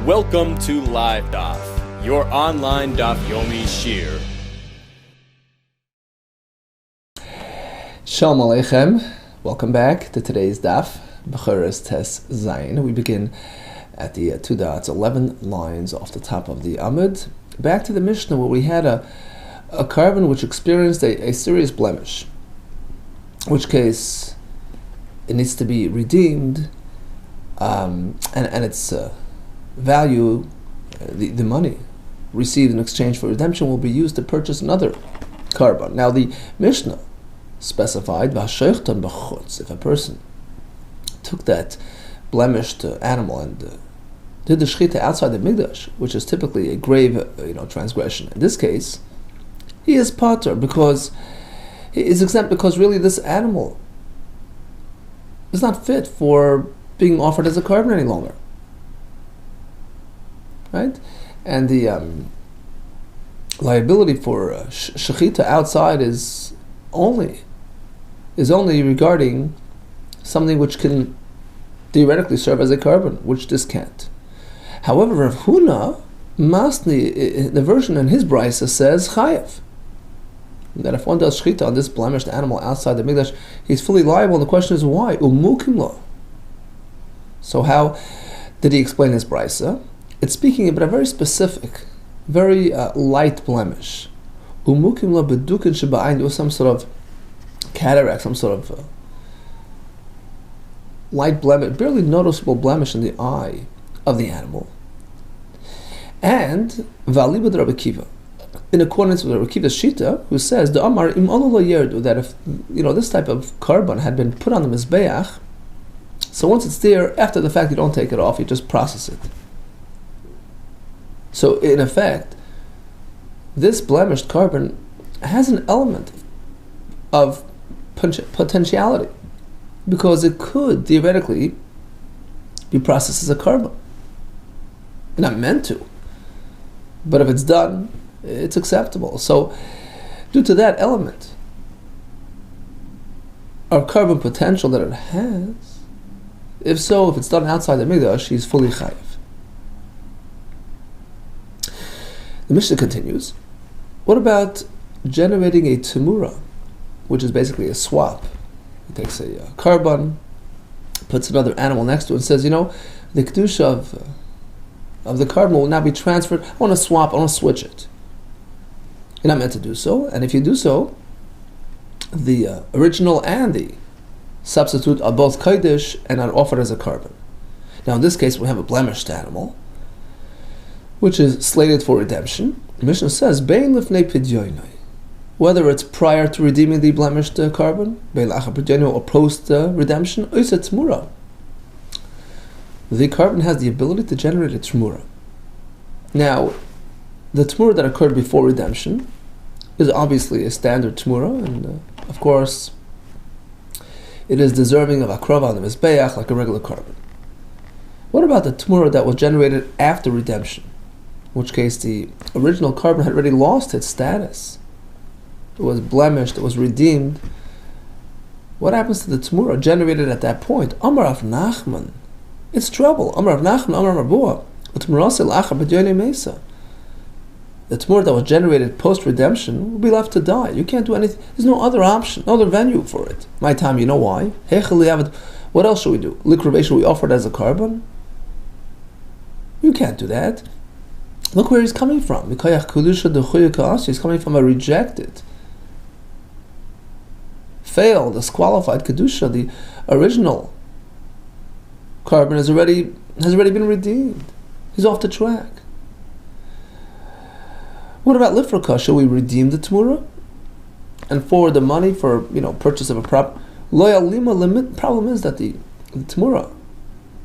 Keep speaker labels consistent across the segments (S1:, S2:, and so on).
S1: Welcome to LiveDaf, your online Daf Yomi Shir.
S2: Shalom Aleichem. Welcome back to today's Daf, BECHOROS Tes Zayin. We begin at the 2 dots, 11 lines off the top of the Amud. Back to the Mishnah where we had a carbon which experienced a serious blemish, in which case it needs to be redeemed, and its value, the money received in exchange for redemption, will be used to purchase another carbon. Now the Mishnah specified, if a person took that blemished animal and did the shechita outside the mikdash, which is typically a grave transgression. In this case, he is pater because he is exempt, because really this animal is not fit for being offered as a carbon any longer, right? And the liability for shechita outside is only regarding something which can theoretically serve as a carbon, which this can't. However, Rav Huna Masni, the version in his brisa, says chayev, that if one does shechita on this blemished animal outside the mikdash, he's fully liable. And the question is why? Umukim lo. So how did he explain his brisa? It's speaking about a very specific, very light blemish. Umukim lo bedukin sheba'ayin. There was some sort of cataract, some sort of light blemish, barely noticeable blemish in the eye of the animal. And Valibad Rabbi Kiva, in accordance with Rabbi Kiva's Shita, who says the Amar im lo yerdu, that if this type of carbon had been put on the mizbeach, so once it's there, after the fact you don't take it off, you just process it. So in effect, this blemished carbon has an element of potentiality, because it could theoretically be processed as a carbon. Not meant to, but if it's done, it's acceptable. So due to that element of carbon potential that it has, if it's done outside the mikdash, he's fully chayiv. The Mishnah continues, what about generating a temura, which is basically a swap? He takes a carbon, puts another animal next to it, and says, the kedusha of the carbon will now be transferred. I want to swap, I want to switch it. You're not meant to do so, and if you do so, the original and the substitute are both kodesh and are offered as a carbon. Now in this case we have a blemished animal, which is slated for redemption. The Mishnah says, Bein lifnei pidyoinai, whether it's prior to redeeming the blemished carbon, bein lacha pidyoinai, or post redemption, oisa tmura. The carbon has the ability to generate a tmura. Now, the tmura that occurred before redemption is obviously a standard tmura, and of course, it is deserving of akrava on the mizbeach like a regular carbon. What about the tmura that was generated after redemption? In which case the original carbon had already lost its status. It was blemished, it was redeemed. What happens to the tmura generated at that point? Amar Rav Nachman, it's trouble. Amar Rav Nachman, Amar Marbua, utmurasel achar b'dyonei mesa. The tmura that was generated post-redemption will be left to die. You can't do anything. There's no other option, no other venue for it. My time, you know why? What else should we do? Likruvei, should we offer it as a carbon? You can't do that. Look where he's coming from. He's coming from a rejected, failed, disqualified kedusha. The original carbon has already been redeemed. He's off the track. What about lifraka? Should we redeem the tmura and forward the money for purchase of a prop? Loyalima limit. Problem is that the tmura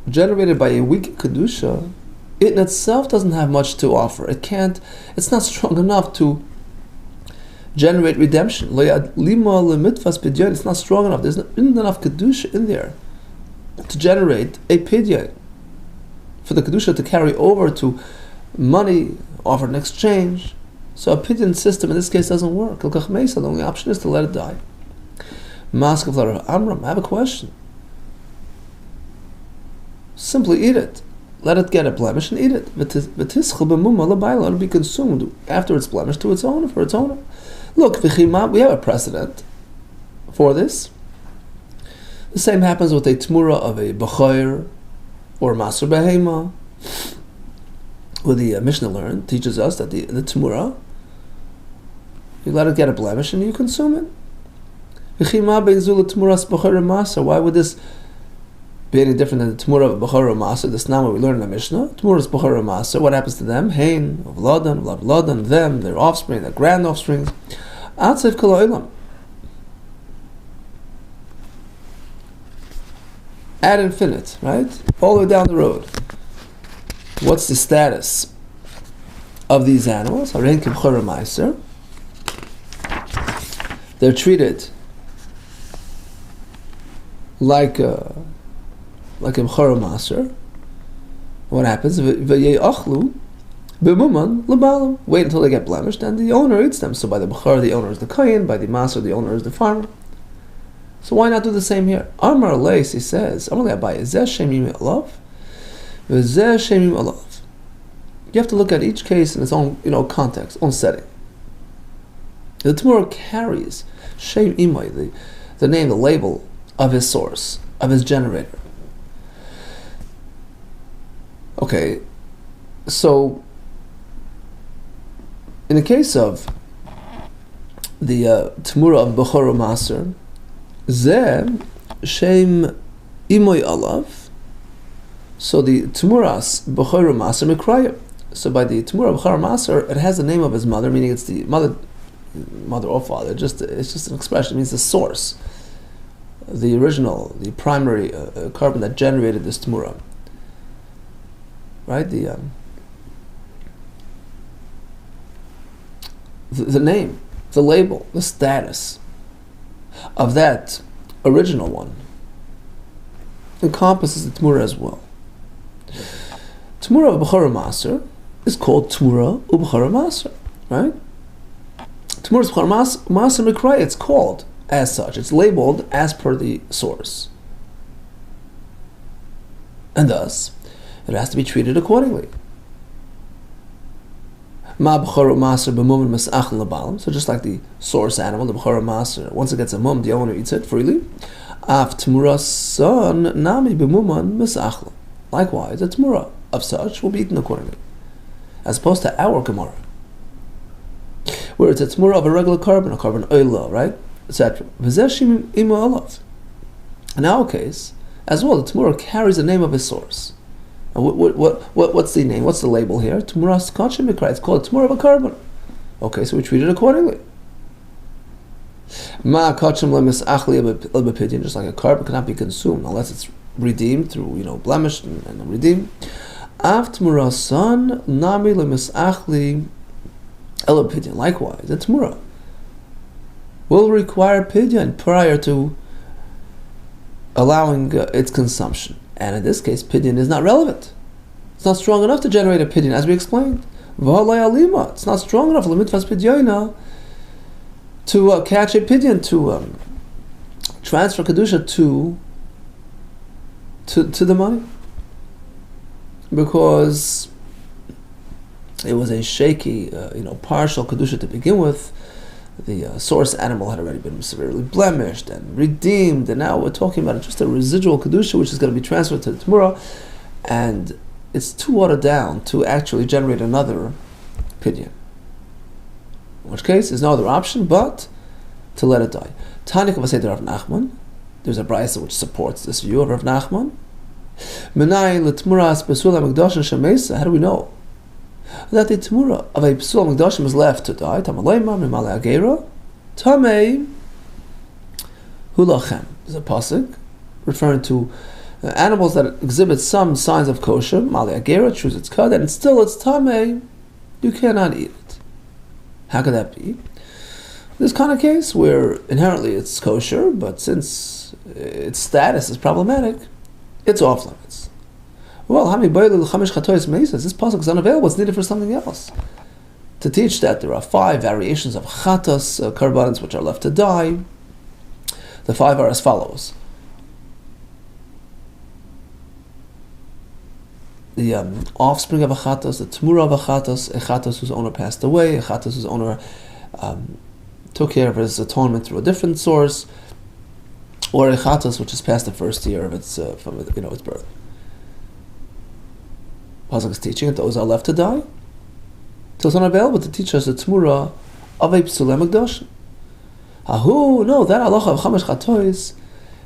S2: generated by a weak kedusha, it in itself doesn't have much to offer. It's not strong enough to generate redemption. Loyalima limitvas pidyon. It's not strong enough. There's not enough kedusha in there to generate a pidyon, for the kedusha to carry over to money offered in exchange. So a pidyon system in this case doesn't work. The only option is to let it die. Amram, I have a question. Simply eat it. let it get a blemish and eat it. It'll be consumed after it's blemished to its owner, for its owner. Look, we have a precedent for this. The same happens with a tmura of a bechor or maser behema, where the Mishnah teaches us that the tmura, you let it get a blemish and you consume it. Why would this be any different than the tmura of bechor or maser? This now what we learn in the Mishnah. Tmura is bechor or maser. What happens to them? Hein, of ladan, them, their offspring, their grand offspring. Outside kol ha'olam. Ad infinite, right? All the way down the road. What's the status of these animals? They're treated like a bechor maser. What happens? Wait until they get blemished, and the owner eats them. So by the bechor, the owner is the kohen. By the maser, the owner is the farmer. So why not do the same here? Amar Leis, he says, you have to look at each case in its own, context, own setting. The Tmura carries Shem Imai, the name, the label of his source, of his generator. Okay, so in the case of the Tmura of Bechor Maser, Zeh Shem Imoy Alav. So the Tmuras Bechor Maser Mikraya. So by the Tmura Bechor Maser, it has the name of his mother, meaning it's the mother or father. It's just an expression. It means the source, the original, the primary carbon that generated this Tmura. Right? The name, the label, the status of that original one encompasses the Tmura as well. Tmura of Bechor Maser is called Tmura Bechor Maser, right? Tmura Bechor Maser Mikraya, it's called as such. It's labeled as per the source. And thus, it has to be treated accordingly. So just like the source animal, the Bechor Maser, once it gets a mum, the owner eats it freely. Likewise, a Tmura of such will be eaten accordingly. As opposed to our Gemara, where it's a Tmura of a regular carbon oila, right? Etc. In our case, as well, the Tmura carries the name of his source. What's the name? What's the label here? Tmuras Kachim Mikra. It's called Tmura of a carbon. Okay, so we treat it accordingly. Ma Kachim Lemis Achli Elbepidin, just like a carbon cannot be consumed unless it's redeemed through blemished and redeemed. Av Tmura Son Nami Lemis Achli Elbepidin. Likewise, the Tmura will require pidyon prior to allowing its consumption. And in this case, pidyon is not relevant. It's not strong enough to generate a pidyon, as we explained. It's not strong enough to catch a pidyon, to transfer kedusha to the money, because it was a shaky, partial kedusha to begin with. The source animal had already been severely blemished and redeemed, and now we're talking about just a residual kedusha which is going to be transferred to the Tmura, and it's too watered down to actually generate another pidyon. In which case, there's no other option but to let it die. Tanik of Rav Nachman, there's a brayso which supports this view of Rav Nachman. How do we know that the Tmura of a Psul Mikdashim is left to die? Tamaleima Mimale Agera Tamei Hulachem. There's a pasuk referring to animals that exhibit some signs of kosher. Male Agera, choose its cut, and still it's Tamei. You cannot eat it. How could that be? This kind of case where inherently it's kosher, but since its status is problematic, it's off limits. Well, this pasuk is unavailable. It's needed for something else. To teach that there are 5 variations of chatas karbanos which are left to die. The 5 are as follows: offspring of a chatos, the Tamura of a chatos whose owner passed away, a chatos whose owner took care of his atonement through a different source, or a chatos which is past the first year of its from its birth. Pasuk is teaching that those are left to die. So it's not available to teach us the Tamura of a psulei mikdash. No, that halacha of chamesh chatois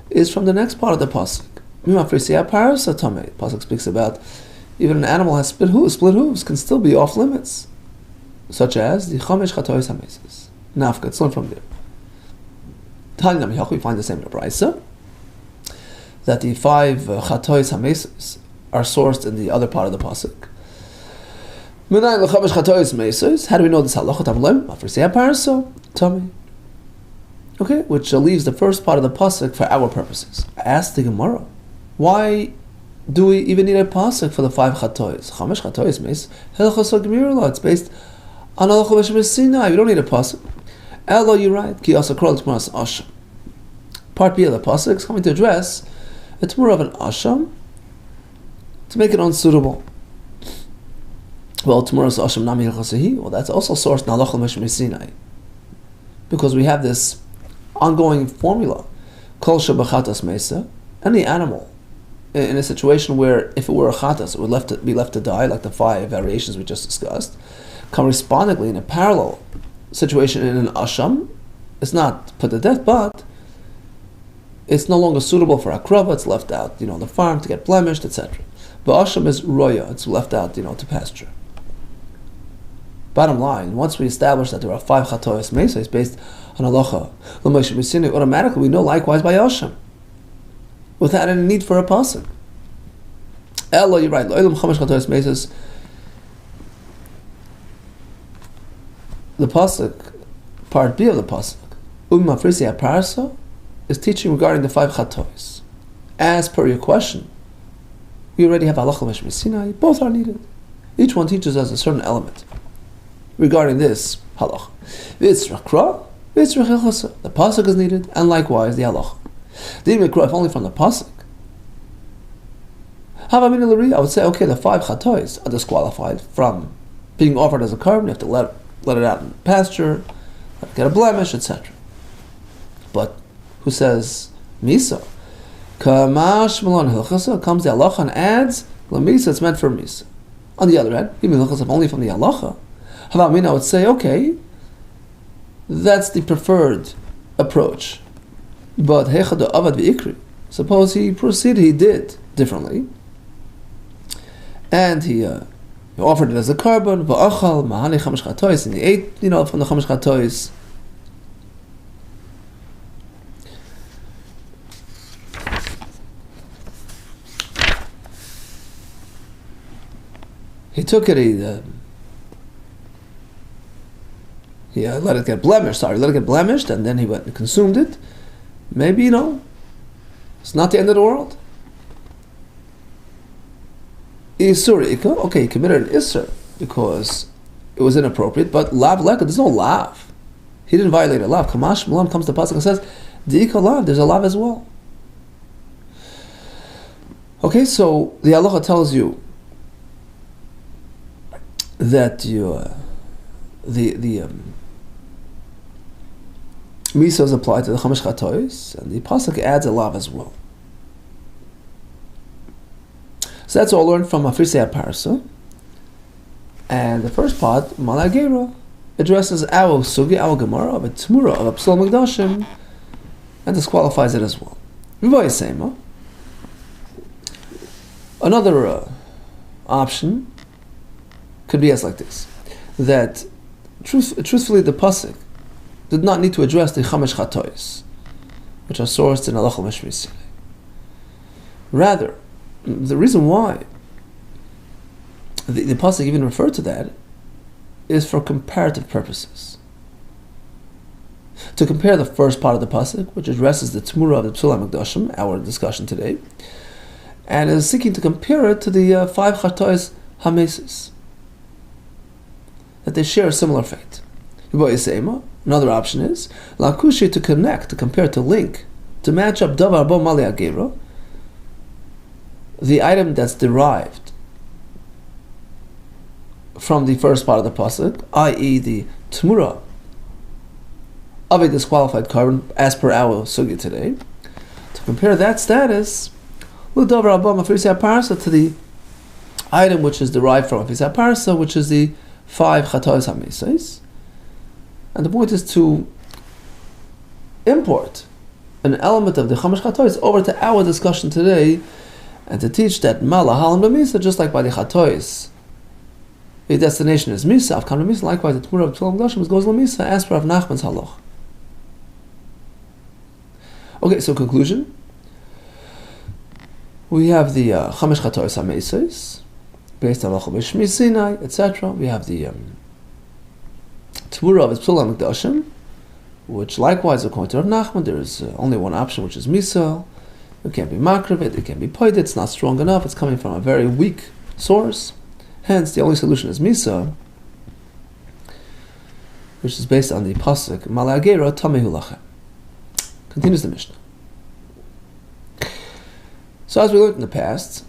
S2: is from the next part of the pasuk. Pasuk speaks about even an animal has split hooves can still be off limits, such as the chamesh chatois hameses. Nafka, it's learned from there. We find the same in the Brisa, that the 5 chatois hameses are sourced in the other part of the pasuk. How do we know this halacha? Okay, which leaves the first part of the pasuk for our purposes. Ask the Gemara, why do we even need a pasuk for the 5 chatois? Chamesh chatois meis hilchos ha'gemira. It's based on halacha b'shem Sinai. We don't need a pasuk. Elo, you're right. Ki asa kol t'muras asham. Part B of the pasuk is coming to address a t'mura of an asham to make it unsuitable. Well, t'muras asham nami hilchosahi. Well, that's also sourced in halacha b'shem Sinai, because we have this ongoing formula. Kol shebachatas mesa. Any animal in a situation where if it were a chatas, it would be left to die, like the 5 variations we just discussed. Correspondingly, in a parallel situation in an asham, it's not put to death, but it's no longer suitable for akrava. It's left out, the farm to get blemished, etc. But asham is roya. It's left out, to pasture. Bottom line, once we establish that there are 5 chatois mesa, it's based on halacha l'moshe b'sinai, automatically we know likewise by asham, without any need for a pasuk. Elo, you're right. Lo'elam chamesh chatois mesas. The pasuk, part B of the pasuk, Mafrisi Parsa, is teaching regarding the 5 chatois. As per your question, we already have halacha l'moshe b'sinai. Both are needed. Each one teaches us a certain element regarding this halacha. V'yitzrakra, v'yitzrach. The pasuk is needed, and likewise the halacha. The if only from the pasuk. I would say, okay, the 5 chatois are disqualified from being offered as a carbon. You have to let it out in pasture, let it get a blemish, etc. But who says misa? Kamash malon hilchasa comes the halacha and adds lamisa. It's meant for misa. On the other hand, even hilchasa only from the halacha. I would say, okay, that's the preferred approach. But hechad avad v'ikri. Suppose he did differently, and he offered it as a carbon. V'achal mahani chamesh chatois, and he ate, from the chamesh chatois. He took it. He let it get blemished. And then he went and consumed it. Maybe, it's not the end of the world. Isur Ika, okay, he committed an Isur because it was inappropriate, but Lav Leka, there's no Lav. He didn't violate a Lav. Kamash Malam comes to the pasuk and says, Di'ika Lav, there's a Lav as well. Okay, so the halacha tells you that the Misa is applied to the chamesh chatois, and the pasuk adds a lav as well. So that's all learned from Mafrisei Parsa. And the first part, Malagera, addresses our sugi, our gemara of a t'mura of a psul mikdashim, and disqualifies it as well. Another option could be as like this: that truthfully, the pasuk did not need to address the chamesh chatois, which are sourced in halacha l'moshe b'sinai. Rather, the reason why the pasuk even referred to that is for comparative purposes. To compare the first part of the pasuk, which addresses the t'mura of the psul mikdashim, our discussion today, and is seeking to compare it to the 5 chatois hameses, that they share a similar fate. Another option is lakushi, to connect, to compare, to link, to match up davar bo mali agera, the item that's derived from the first part of the pasuk, i.e. the Tmura of a disqualified carbon, as per our sugya today, to compare that status to the item which is derived from Afisa Parsa, which is the 5 Chatois HaMesais. And the point is to import an element of the Chamash Chatois over to our discussion today, and to teach that Mala Halam B'Misa, just like by the Chatois, the destination is Misa, Avkam B'Misa, likewise the Tmura of Tfilah Gdoshim goes L'Misa, as per Rav Nachman's Halach. Okay, so conclusion. We have the Chamash Chatois HaMesais, based on Halacha B'Shmi Sinai, etc. We have the Tmura of Tfilah Gdoshim, which likewise, according to Rav Nachman, there is only one option, which is Misa. It can't be Makravit, it can't be Poidit, it's not strong enough, it's coming from a very weak source. Hence, the only solution is Misa, which is based on the Pasuk, Malagera Tamehu Lachem. Continues the Mishnah. So as we learned in the past,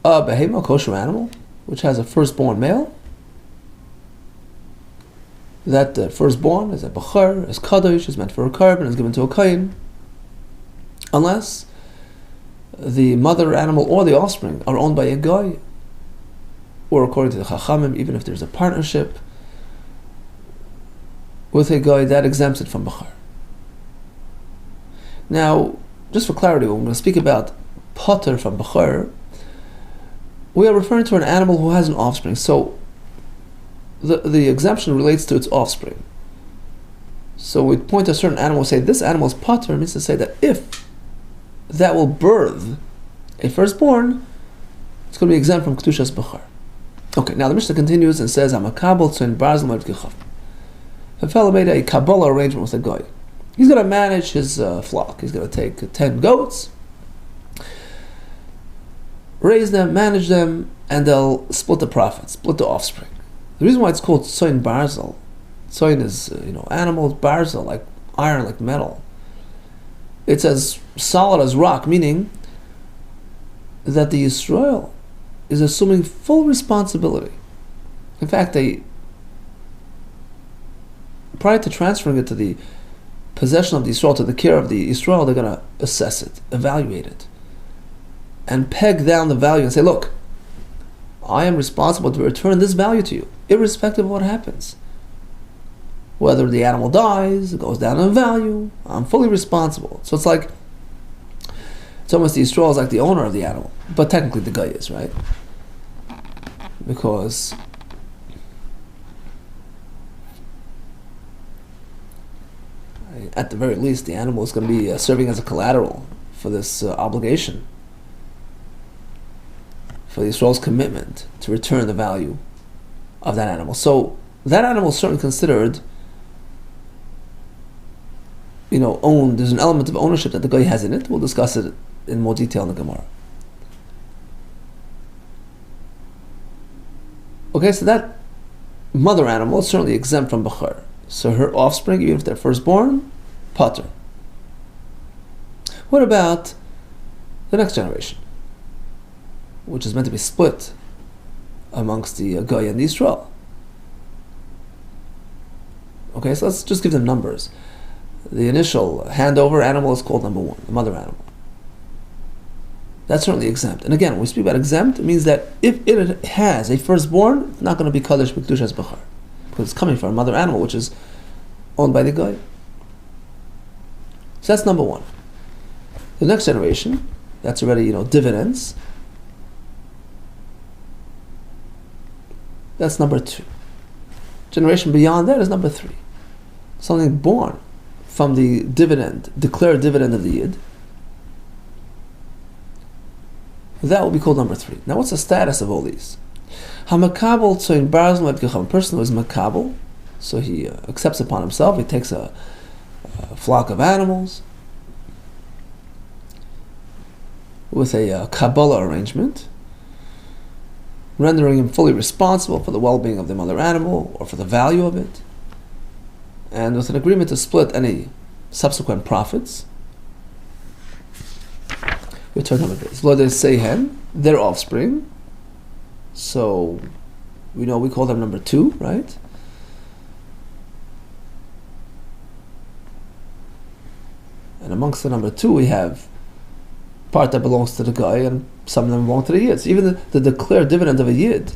S2: a behema, kosher animal, which has a firstborn male, that firstborn is a bechor, is kadosh, is meant for a carbon, is given to a kain, unless the mother animal or the offspring are owned by a guy, or according to the Chachamim, even if there's a partnership with a guy, that exempts it from bechor. Now, just for clarity, when we're going to speak about potter from bechor, we are referring to an animal who has an offspring. So the exemption relates to its offspring. So we point to a certain animal and say, this animal is potter, means to say that if that will birth a firstborn, it's going to be exempt from Kedushas Bechor. Okay, now the Mishnah continues and says, Amakabel Tzoin Barzel Ma'at Gechav. A fellow made a Kabbalah arrangement with a guy. He's going to manage his flock. He's going to take 10 goats, raise them, manage them, and they'll split the profits, split the offspring. The reason why it's called Tzoin Barzel, Tzoin is animals, Barzel, like iron, like metal. It's as solid as rock, meaning that the Yisrael is assuming full responsibility. In fact, prior to transferring it to the possession of the Yisrael, to the care of the Yisrael, they're going to assess it, evaluate it, and peg down the value and say, look, I am responsible to return this value to you, irrespective of what happens. Whether the animal dies, it goes down in value, I'm fully responsible. So it's almost the Yisrael is like the owner of the animal, but technically the guy is, right? Because at the very least, the animal is going to be serving as a collateral for this obligation, for the Yisrael's commitment to return the value of that animal. So that animal is certainly considered owned. There's an element of ownership that the guy has in it. We'll discuss it in more detail in the Gemara. Okay, so that mother animal is certainly exempt from bechor. So her offspring, even if they're firstborn, pater. What about the next generation, which is meant to be split amongst the guy and the Yisrael? Okay, so let's just give them numbers. The initial handover animal is called number 1, the mother animal. That's certainly exempt. And again, when we speak about exempt, it means that if it has a firstborn, it's not going to be Kaddish B'Kedushas Bechor, because it's coming from a mother animal, which is owned by the guy. So that's number 1. The next generation, that's already, dividends. That's number 2. Generation beyond that is number 3. Something born from the declared dividend of the Yid. That will be called number 3. Now, what's the status of all these? Hamakabel tzoin barzel ma'at gechav. A person who is makabel, so he accepts upon himself. He takes a flock of animals with a Kabbalah arrangement, rendering him fully responsible for the well-being of the mother animal or for the value of it, and with an agreement to split any subsequent profits. Return number base. Lo sehen, their offspring. So we know we call them number 2, right? And amongst the number 2, we have part that belongs to the guy, and some of them belong to the yid. So even the declared dividend of a yid,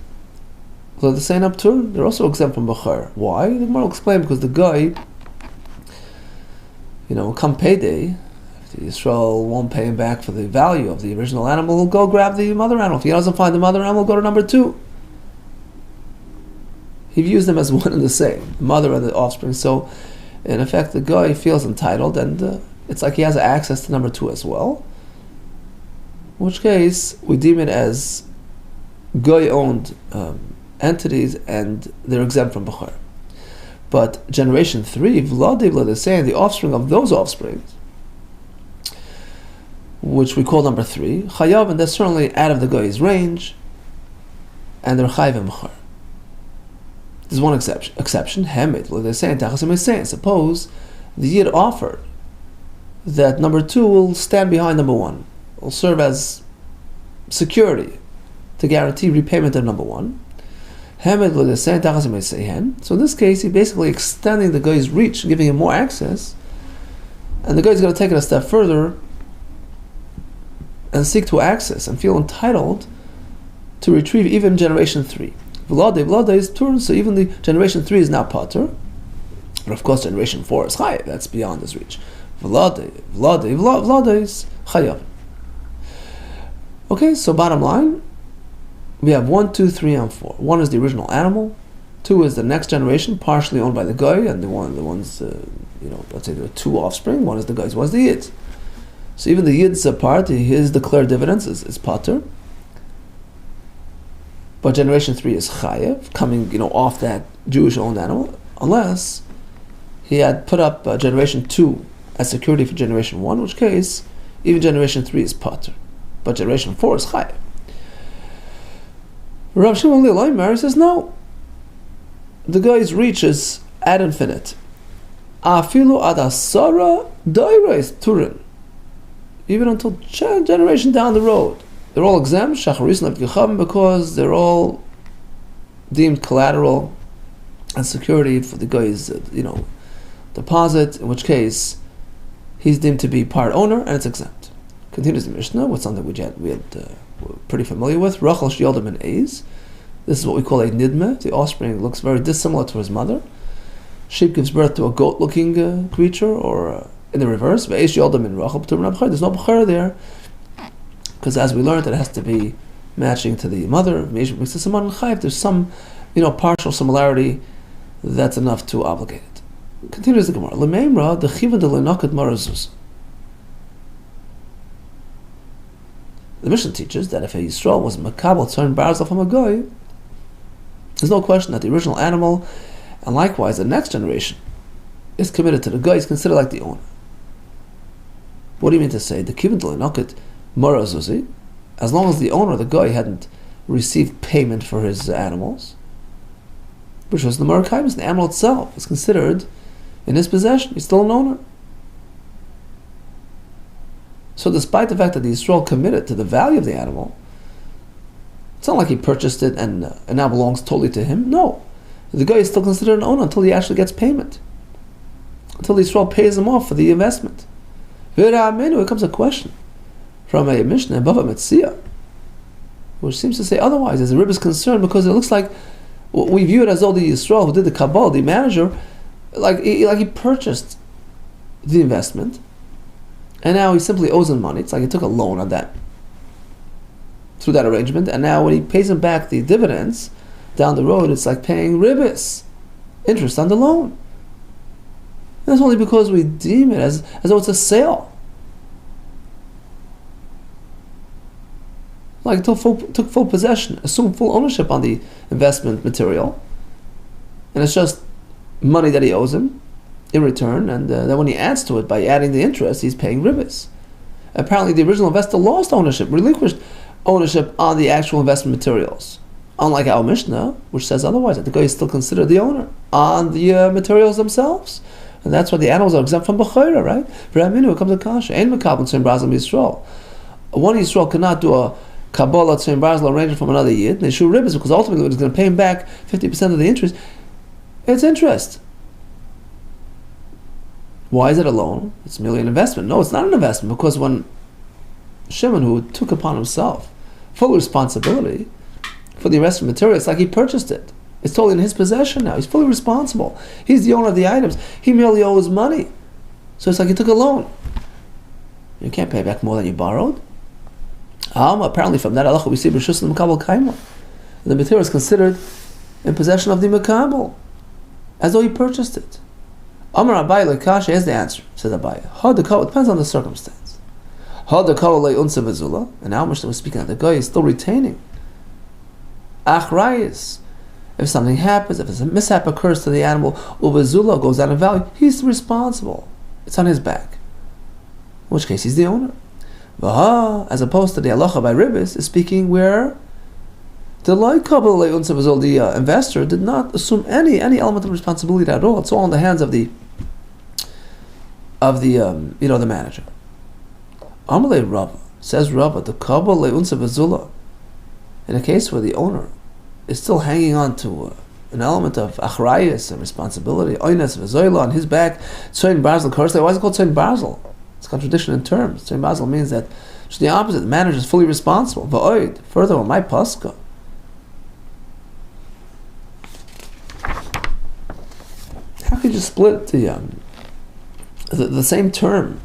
S2: so the same up to, they're also exempt from bechor. Why? The Gemara will explain, because the guy, come payday, if the Yisrael won't pay him back for the value of the original animal, he'll go grab the mother animal. If he doesn't find the mother animal, he'll go to number 2. He views them as one and the same, the mother and the offspring. So, in effect, the guy feels entitled, and it's like he has access to number 2 as well. In which case, we deem it as guy-owned entities, and they're exempt from bechor. But generation 3, Vladivla, they're saying the offspring of those offspring, which we call number 3, chayav, and they're certainly out of the guy's range, and they're chayav in bechor. There's one exception, Hamid, they're saying, suppose the yid offered that number 2 will stand behind number 1, will serve as security to guarantee repayment of number 1. So in this case, he's basically extending the guy's reach, giving him more access, and the guy's going to take it a step further and seek to access and feel entitled to retrieve even generation 3. Vlade is tur, so even the generation 3 is now pater, but of course generation 4 is chayav. That's beyond his reach. Vlade is chayav. Okay, so bottom line, we have 1, 2, 3, and 4. 1 is the original animal. 2 is the next generation, partially owned by the guy, and the ones, let's say there are 2 offspring. 1 is the guy's, 1 is the yid's. So even the yid's part, his declared dividends is pater. But generation 3 is chayev, coming off that Jewish-owned animal, unless he had put up generation 2 as security for generation 1, in which case even generation 3 is pater, but generation 4 is chayev. Rav Shimon Le'Laimer says no. The guy's reach is ad infinite. Afilu ad asara doirais turin. Even until generation down the road. They're all exempt, because they're all deemed collateral and security for the guy's, deposit, in which case he's deemed to be part owner and it's exempt. Continues the Mishnah with something we had we're pretty familiar with. Rachel Shiyoldim and Eiz. This is what we call a nidme. The offspring looks very dissimilar to his mother. Sheep gives birth to a goat-looking creature, or in the reverse. There's no b'chor there, because as we learned, it has to be matching to the mother. There's some, partial similarity that's enough to obligate it. Continues the Gemara. L'meimra dechiva de lenakat marazuz. The Mishnah teaches that if a Yisrael was makabel turn barzal from a goy, there's no question that the original animal, and likewise the next generation, is committed to the goy, is considered like the owner. What do you mean to say? The kiven de lenakat marazuzi, as long as the owner, the guy, hadn't received payment for his animals, which was the Murakaimis, the animal itself is considered in his possession. He's still an owner. So despite the fact that the Yisrael committed to the value of the animal, it's not like he purchased it and now belongs totally to him. No. The guy is still considered an owner until he actually gets payment. Until the Yisrael pays him off for the investment. Here comes a question from a Mishnah, Bava Metzia, which seems to say otherwise, as the Rebbe is concerned, because it looks like we view it as though the Yisrael who did the Kabbalah, the manager, like he purchased the investment, and now he simply owes him money. It's like he took a loan on that, through that arrangement, and now when he pays him back the dividends down the road, it's like paying ribis, interest on the loan. And that's only because we deem it as though it's a sale. Like took full possession, assumed full ownership on the investment material, and it's just money that he owes him in return, and then when he adds to it by adding the interest, he's paying ribis. Apparently the original investor lost ownership, relinquished ownership on the actual investment materials, unlike our Mishnah, which says otherwise, that the guy is still considered the owner on the materials themselves, and that's why the animals are exempt from bechora, right? For Aminu, it comes to kasha. Ein mekabel tzim brazil Yisrael. One Yisrael cannot do a Kabbalah Tzim Barzal arranged from another Yid, they should ribbis because ultimately it's going to pay him back 50% of the interest. It's interest. Why is it a loan? It's merely an investment. No, it's not an investment because when Shimon, who took upon himself full responsibility for the investment material, it's like he purchased it. It's totally in his possession now. He's fully responsible. He's the owner of the items. He merely owes money. So it's like he took a loan. You can't pay back more than you borrowed. Apparently from that halacha we see B'Shus L'Mekabel Kaima. The material is considered in possession of the Mekabel, as though he purchased it. Amar Abai L'Kasha, here's the answer, says Abai. It depends on the circumstance. And now Mishnah was speaking of the guy is still retaining Achrayis. If something happens, if a mishap occurs to the animal, Ubazula goes down in value, he's responsible. It's on his back. In which case he's the owner. As opposed to the halacha by Ribbis is speaking where the investor did not assume any element of responsibility at all. It's all in the hands of the manager. Amalei Rava says Rava the kabel le'unsa v'zula. In a case where the owner is still hanging on to an element of achrayus and responsibility, oines v'zoyla on his back, tzoyin barzal korsei. Why is it called tzoyin barzal? It's a contradiction in terms. Tzoyin barzal means that it's the opposite. The manager is fully responsible. V'oid. Furthermore, my paska. How could you split the same term?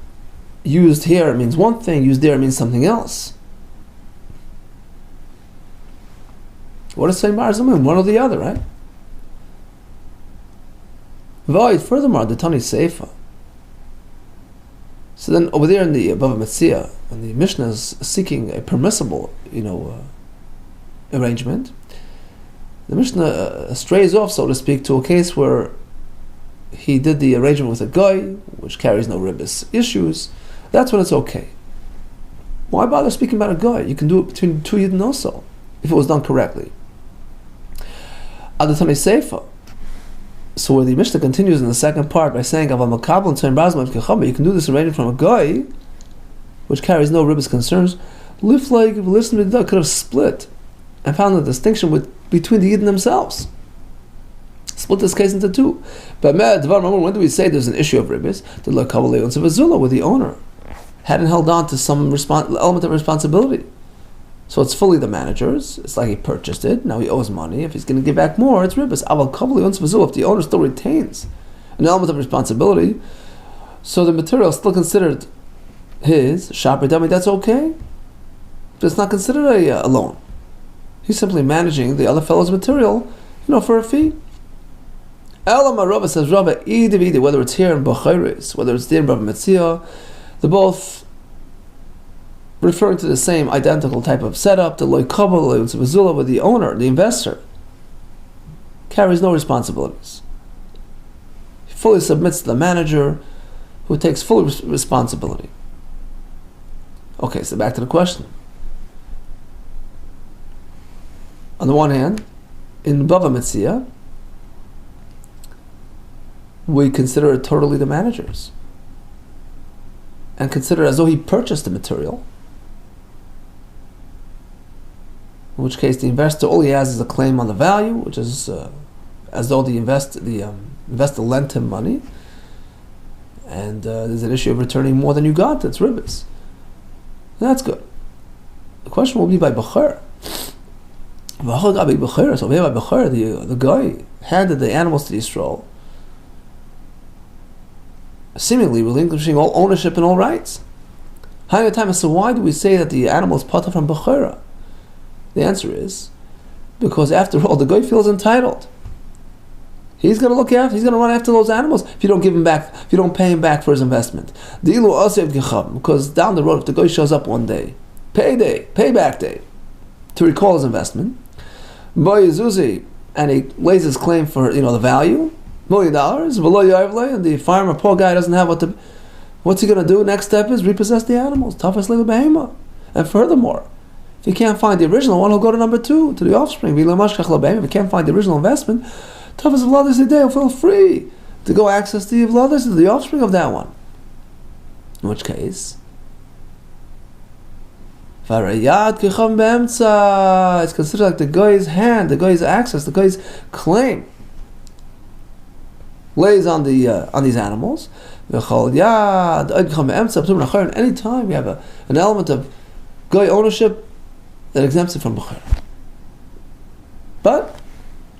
S2: Used here it means one thing, used there it means something else. What does tzoyin barzal mean? One or the other, right? V'oid. Furthermore, the Tani Seifa. So then over there in the Bava Metzia, and the Mishnah is seeking a permissible, arrangement. The Mishnah strays off, so to speak, to a case where he did the arrangement with a guy, which carries no ribbis issues. That's when it's okay. Why bother speaking about a guy? You can do it between two Yidden also, if it was done correctly. Adatani Seifa. So where the Mishnah continues in the second part by saying, you can do this arrangement from a guy which carries no ribbis concerns, could have split and found a distinction between the Yidden themselves. Split this case into two. But when do we say there's an issue of ribbis? Where the owner hadn't held on to some element of responsibility. So it's fully the manager's. It's like he purchased it. Now he owes money. If he's going to give back more, it's ribbis. If the owner still retains an element of responsibility, so the material is still considered his, shaper dummy, that's okay. But it's not considered a loan. He's simply managing the other fellow's material, for a fee. Elamar Rava says, Rava, whether it's here in BECHOROS, whether it's there in Bava Metzia, they're both referring to the same identical type of setup, the loikabel le'unzavazula, where the owner, the investor, carries no responsibilities. He fully submits to the manager, who takes full responsibility. Okay, so back to the question. On the one hand, in Bava Metzia, we consider it totally the manager's, and consider it as though he purchased the material. In which case, the investor, all he has is a claim on the value, which is as though the investor lent him money, and there's an issue of returning more than you got. That's ribbis. That's good. The question will be by Bechor. So by Bechor, the guy handed the animals to Yisrael, seemingly relinquishing all ownership and all rights. So why do we say that the animal is pata from Bechora? The answer is because, after all, the guy feels entitled. He's going to look after. He's going to run after those animals if you don't give him back. If you don't pay him back for his investment. Because down the road, if the guy shows up one day, payback day, to recall his investment, and he lays his claim for the value, $1 million, and the farmer, poor guy, doesn't have what's he going to do? Next step is repossess the animals. Tafas leil behema. And furthermore, if he can't find the original one, he'll go to number 2, to the offspring. If he can't find the original investment, Tafas v'ladas today, he'll feel free to go access the v'ladas, the offspring of that one. In which case, Varayat kicham be'emtza. It's considered like the guy's hand, the guy's access, the guy's claim lays on these animals. V'chol yad kicham be'emtza. Any time you have an element of guy ownership that exempts it from bechor. But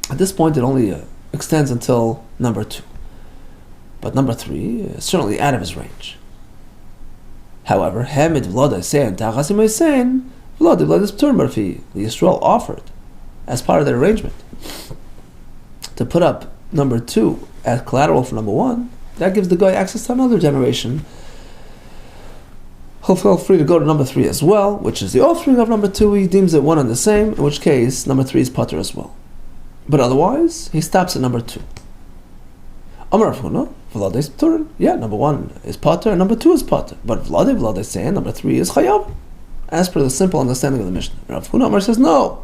S2: at this point, it only extends until number 2. But number 3 is certainly out of his range. However, Hamid Vladai saying Tachasim saying Vladai is Turmarfi. The Yisrael offered, as part of their arrangement, to put up number 2 as collateral for number 1. That gives the guy access to another generation. He'll feel free to go to number 3 as well, which is the offspring of number 2. He deems it one and the same, in which case number 3 is pater as well. But otherwise, he stops at number 2. Amar Rav Huna, Vladai is Turin. Yeah, number 1 is pater and number 2 is pater. But Vladai is saying number 3 is chayav, as per the simple understanding of the Mishnah. Rav Huna Amar says no.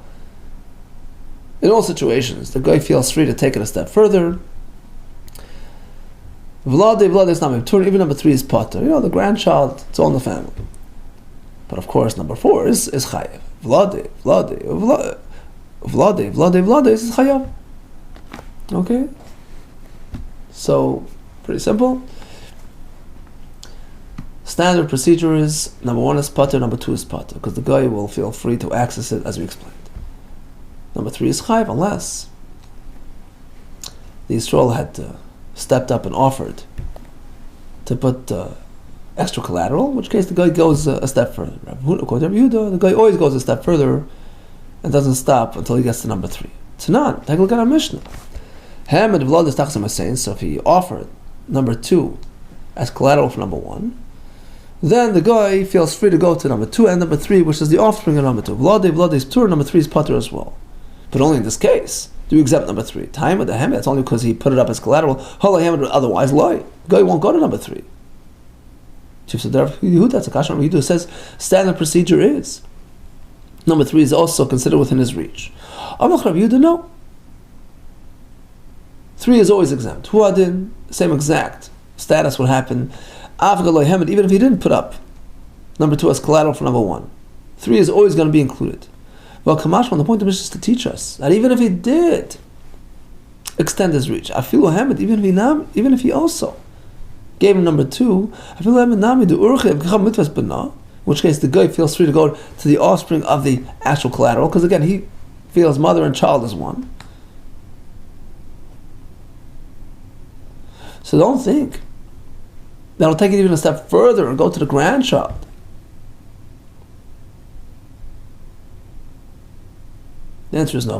S2: In all situations, the guy feels free to take it a step further. Vladai is not Turin, even number 3 is pater. The grandchild, it's all in the family. But of course, number 4 is chayav. Vladai is chayav. Okay? So, pretty simple. Standard procedure is number 1 is pater, number 2 is pater, because the guy will feel free to access it as we explained. Number 3 is chayav, unless the Yisrael had stepped up and offered to put extra collateral, in which case the guy goes a step further. According to Rabbi Yehuda, the guy always goes a step further and doesn't stop until he gets to number 3. Tanan, take a look at our Mishnah. Hamid Vlad is Tachsim saying, so if he offered number 2 as collateral for number 1, then the guy feels free to go to number 2 and number 3, which is the offspring of number 2. Vlad is Tur, number 3 is pater as well. But only in this case do you exempt number 3. Time with the Hamid, that's only because he put it up as collateral. Hala Hamid would otherwise lie. The guy won't go to number 3. Chief said, that's a kasha. Yehuda says standard procedure is number 3 is also considered within his reach. Amach Rabbi Yehuda, no. 3 is always exempt. Huadin, same exact status would happen. Even if he didn't put up number 2 as collateral for number 1, 3 is always going to be included. Well, Kamashman, the point of this is to teach us that even if he did extend his reach, Afilu Hamid, even if he also gave him number 2, Afilu Hamid Nami du Urche Gcham Mitvas Bana, in which case the guy feels free to go to the offspring of the actual collateral, because again, he feels mother and child as one. So don't think that'll take it even a step further and go to the grandchild. The answer is no.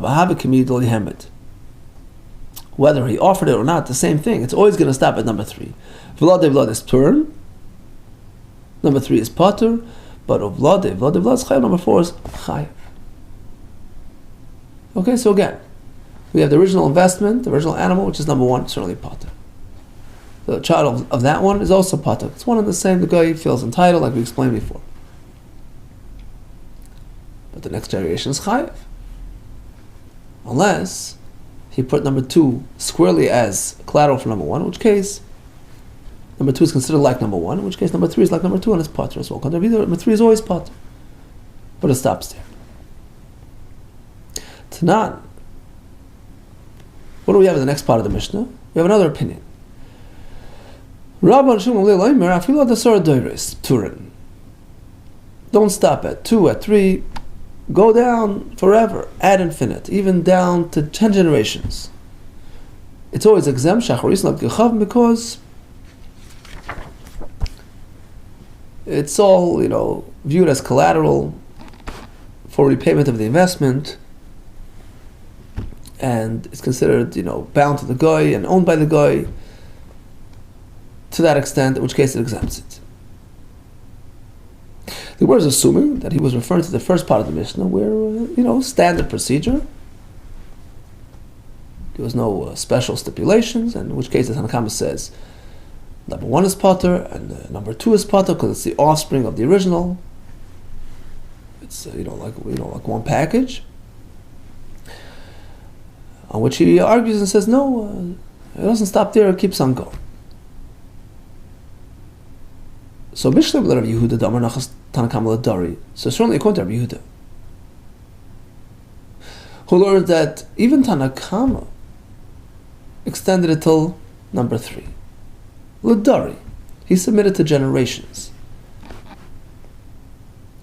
S2: Whether he offered it or not, the same thing. It's always going to stop at number 3. Vlad is turn. Number 3 is pater. But Vlad is chayav. Number 4 is chayav. Okay, so again, we have the original investment, the original animal, which is number 1, certainly pater. The child of that one is also pater. It's one and the same. The guy feels entitled, like we explained before. But the next generation is chayav. Unless he put number 2 squarely as collateral for number 1, in which case number 2 is considered like number 1, in which case number 3 is like number 2 and it's pater as well. Number 3 is always pater. But it stops there. Tanan. What do we have in the next part of the Mishnah? We have another opinion. Don't stop at 2, at 3. Go down forever, ad infinite, even down to 10 generations. It's always exempt, because it's all, viewed as collateral for repayment of the investment, and it's considered, bound to the guy and owned by the guy to that extent, in which case it exempts it. The word is assuming that he was referring to the first part of the Mishnah where, standard procedure. There was no special stipulations, and in which case the Tanakh says number 1 is pater and number 2 is pater because it's the offspring of the original. It's like one package. On which he argues and says no, it doesn't stop there; it keeps on going. So Bishlam Rav Yehuda Damar Nachas Tanakama Ladari. So certainly according to Rav Yehuda, who learned that even Tanakama extended it till number 3. Ladari. He submitted to generations.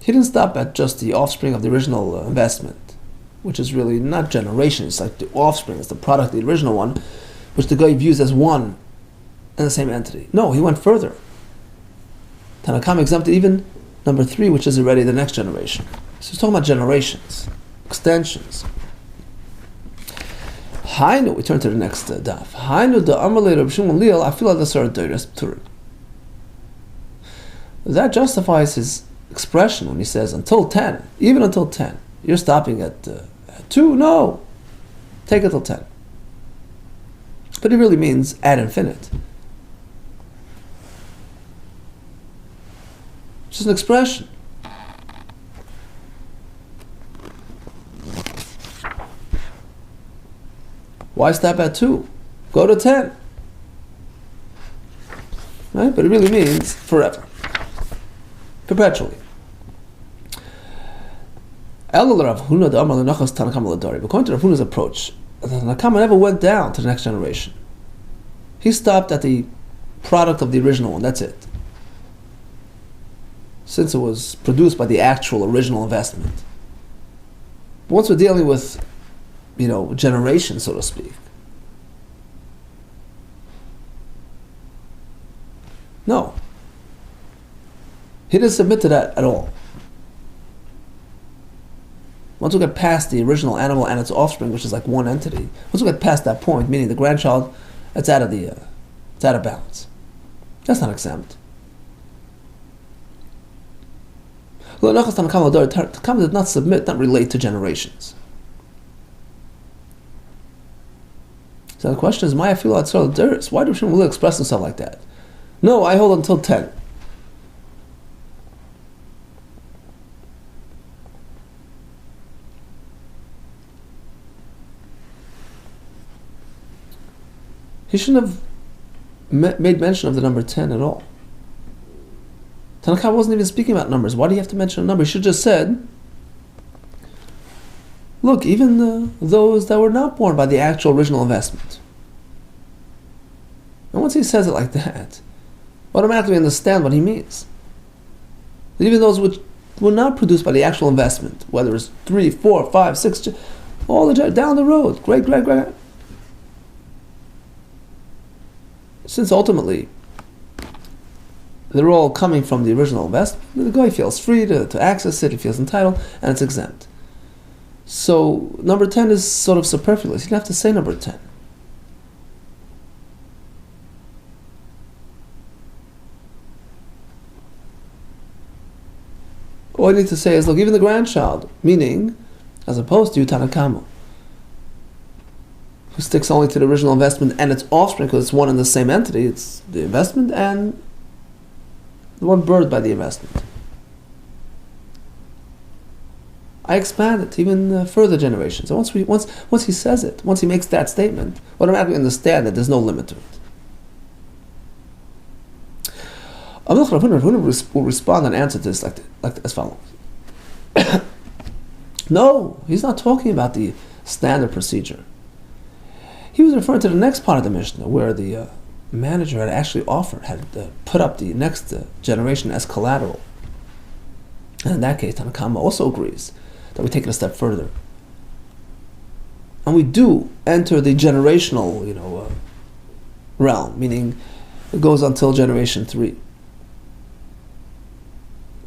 S2: He didn't stop at just the offspring of the original investment, which is really not generations, it's like the offspring, it's the product of the original one, which the guy views as one and the same entity. No, he went further. Tanakama exempted even number 3, which is already the next generation. So he's talking about generations, extensions. Hainu, we turn to the next daf. Hainu da amalei Reb Shimon Liel afila dasar doires pturim. That justifies his expression when he says until 10, even until 10. You're stopping at 2? No. Take it till 10. But he really means ad infinite. It's just an expression. Why stop at 2? Go to 10. Right? But it really means forever. Perpetually. According to Rav Huna's approach, the Tanakama never went down to the next generation. He stopped at the product of the original one, that's it. Since it was produced by the actual original investment. But once we're dealing with, generation, so to speak, no. He didn't submit to that at all. Once we get past the original animal and its offspring, which is like one entity, once we get past that point, meaning the grandchild, it's out of bounds. That's not exempt. Tanakama did not submit, not relate to generations. So the question is, why do Shimon really express himself like that? No, I hold until 10. He shouldn't have made mention of the number 10 at all. Tanakama wasn't even speaking about numbers. Why do you have to mention a number? He should have just said, look, even those that were not born by the actual original investment. And once he says it like that, automatically understand what he means. Even those which were not produced by the actual investment, whether it's 3, 4, 5, 6, all the down the road, great. Since ultimately they're all coming from the original investment, the guy feels free to access it, he feels entitled, and it's exempt. So number 10 is sort of superfluous. You don't have to say number 10. All you need to say is, look, even the grandchild, meaning, as opposed to Tanakama, who sticks only to the original investment and its offspring, because it's one and the same entity, it's the investment and the one birthed by the investment. I expand it to even further generations. And once he says it, once he makes that statement, automatically understand that there's no limit to it. Rav Huna will respond and answer to this like as follows. No, he's not talking about the standard procedure. He was referring to the next part of the Mishnah, where the manager had actually put up the next generation as collateral. And in that case, Tanakama also agrees that we take it a step further. And we do enter the generational, realm, meaning it goes until generation 3.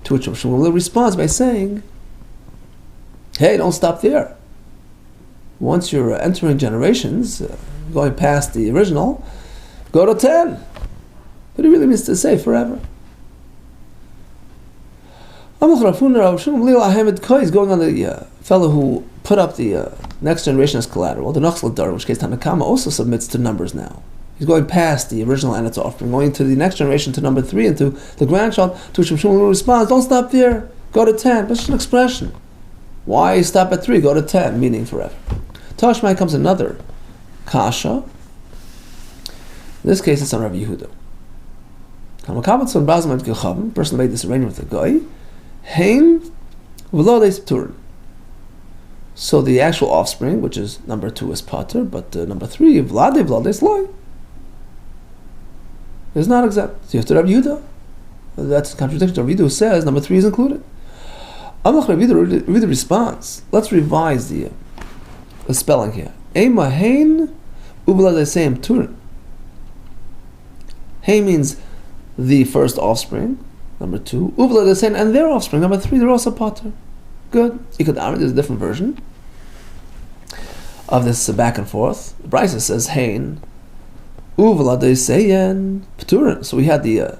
S2: To which Shmuel responds by saying, hey, don't stop there. Once you're entering generations, going past the original, go to 10. But it really means to say forever. He's going on the fellow who put up the next generation as collateral, the Nachladar, in which case Tanakama also submits to numbers now. He's going past the original and its offspring, going to the next generation, to number 3, and to the grandchild, to which Shmuel responds, don't stop there, go to 10. That's just an expression. Why stop at 3, go to 10, meaning forever. Tashmai comes another kasha. In this case, it's on Rav Yehuda. Person made this arrangement with a guy. Hein v'lades p'turin. So the actual offspring, which is number 2, is pater, but number 3, v'lades loy, is not exempt. So you have to Rabbi Yehuda. That's a contradiction to Rabbi Yehuda, who says number 3 is included. Amach Rabbi Yehuda responds. Let's revise the spelling here. Ema hein uv'ladesem p'turin. Hein means the first offspring, number 2, uv'ladesem, and their offspring, number 3, they're also pater. Good. There's a different version of this back and forth. The Brisa says hein uv'ladeseyen p'turin. So we had the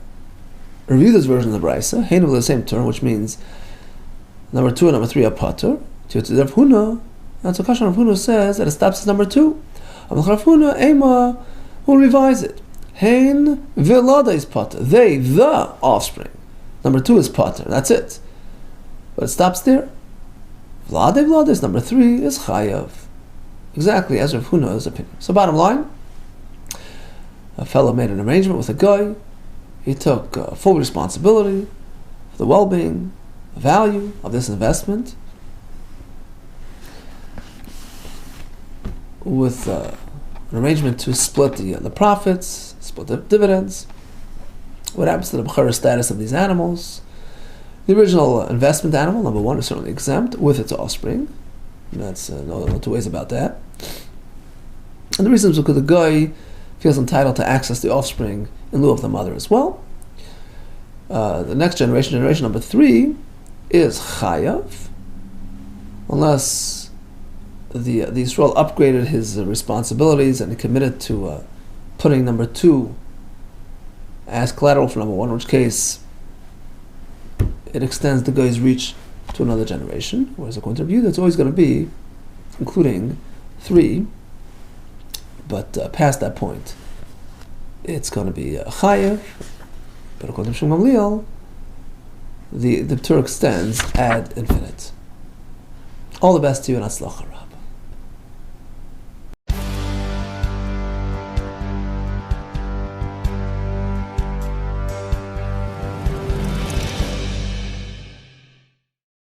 S2: review this version of the Brisa, hein uv'ladeseyen p'turin, which means number 2 and number 3 are pater. To Rav Huna, and so Rav Huna says that it stops at number 2. Rav Huna ema will revise it. Hein v'lades pater. They, the offspring. Number 2 is pater. That's it. But it stops there. Vlades, number 3 is chayav. Exactly as Rav Huna's opinion. So bottom line, a fellow made an arrangement with a guy. He took full responsibility for the well-being, the value of this investment, with an arrangement to split the profits, split the dividends. What happens to the BECHOROS status of these animals? The original investment animal, number 1, is certainly exempt with its offspring. That's no two ways about that. And the reason is because the guy feels entitled to access the offspring in lieu of the mother as well. The next generation number 3, is chayav, unless the Yisrael upgraded his responsibilities and he committed to putting number 2 as collateral for number 1, in which case it extends the guy's reach to another generation, whereas according to Rabbi Yehuda, it's always going to be including 3, but past that point, it's going to be chayav. But according to Shmuel Gamliel, the Torah extends ad infinite. All the best to you and Atzlacha Rab.